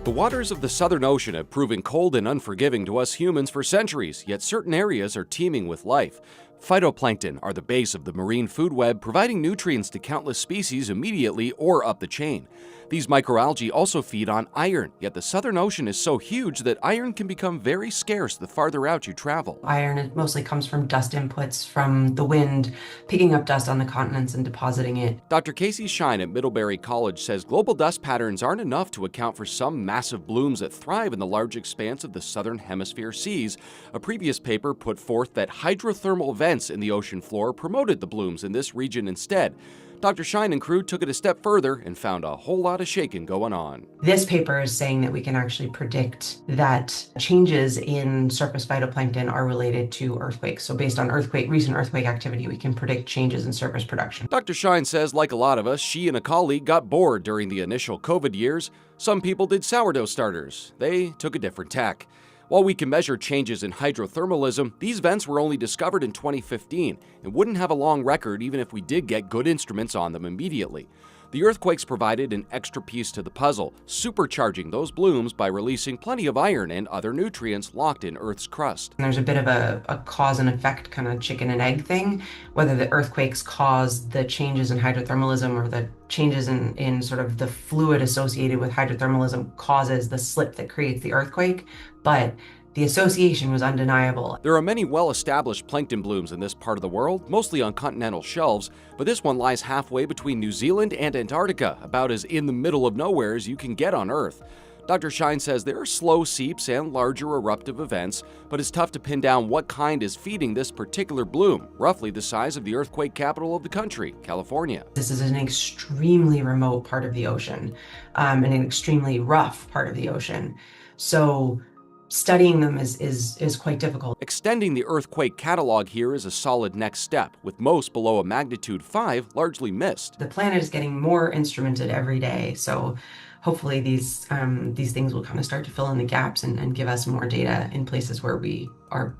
The waters of the Southern Ocean have proven cold and unforgiving to us humans for centuries, yet certain areas are teeming with life. Phytoplankton are the base of the marine food web, providing nutrients to countless species immediately or up the chain. These microalgae also feed on iron, yet the Southern Ocean is so huge that iron can become very scarce the farther out you travel. Iron mostly comes from dust inputs from the wind, picking up dust on the continents and depositing it. Dr. Casey Shine at Middlebury College says global dust patterns aren't enough to account for some massive blooms that thrive in the large expanse of the Southern Hemisphere seas. A previous paper put forth that hydrothermal vents in the ocean floor promoted the blooms in this region instead. Dr. Shine and crew took it a step further and found a whole lot of shaking going on. This paper is saying that we can actually predict that changes in surface phytoplankton are related to earthquakes. So based on recent earthquake activity, we can predict changes in surface production. Dr. Shine says, like a lot of us, she and a colleague got bored during the initial COVID years. Some people did sourdough starters. They took a different tack. While we can measure changes in hydrothermalism, these vents were only discovered in 2015 and wouldn't have a long record even if we did get good instruments on them immediately. The earthquakes provided an extra piece to the puzzle, supercharging those blooms by releasing plenty of iron and other nutrients locked in Earth's crust. There's a bit of a cause and effect kind of chicken and egg thing, whether the earthquakes cause the changes in hydrothermalism or the changes in sort of the fluid associated with hydrothermalism causes the slip that creates the earthquake, but the association was undeniable. There are many well-established plankton blooms in this part of the world, mostly on continental shelves, but this one lies halfway between New Zealand and Antarctica, about as in the middle of nowhere as you can get on Earth. Dr. Shine says there are slow seeps and larger eruptive events, but it's tough to pin down what kind is feeding this particular bloom, roughly the size of the earthquake capital of the country, California. This is an extremely remote part of the ocean, and an extremely rough part of the ocean. So studying them is quite difficult. Extending the earthquake catalog here is a solid next step, with most below a magnitude 5 largely missed. The planet is getting more instrumented every day, so hopefully these things will kind of start to fill in the gaps and give us more data in places where we are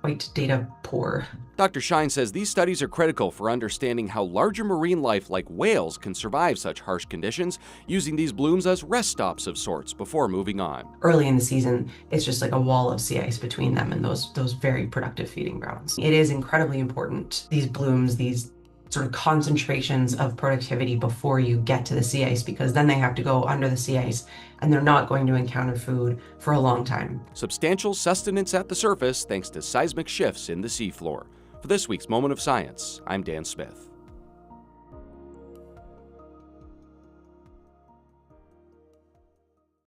quite data poor. Dr. Shine says these studies are critical for understanding how larger marine life like whales can survive such harsh conditions, using these blooms as rest stops of sorts before moving on. Early in the season, it's just like a wall of sea ice between them and those very productive feeding grounds. It is incredibly important, these blooms, these sort of concentrations of productivity before you get to the sea ice, because then they have to go under the sea ice and they're not going to encounter food for a long time. Substantial sustenance at the surface thanks to seismic shifts in the seafloor. For this week's Moment of Science, I'm Dan Smith.